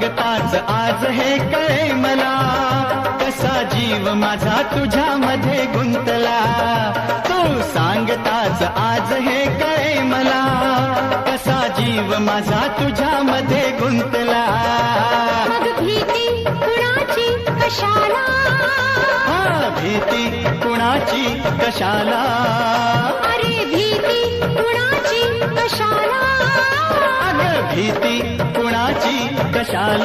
सांगताच आज हे कळे मला, कसा जीव माझा तुझ्यामध्ये गुंतला. तू सांगताच आज हे कळे मला, कसा जीव माझा तुझ्यामध्ये गुंतला. मग भीती कुणाची कशाला, भीती कुणाची कशाला, अरे भीती कुणाची कशाला, अगं भीती कुणाची कशाला.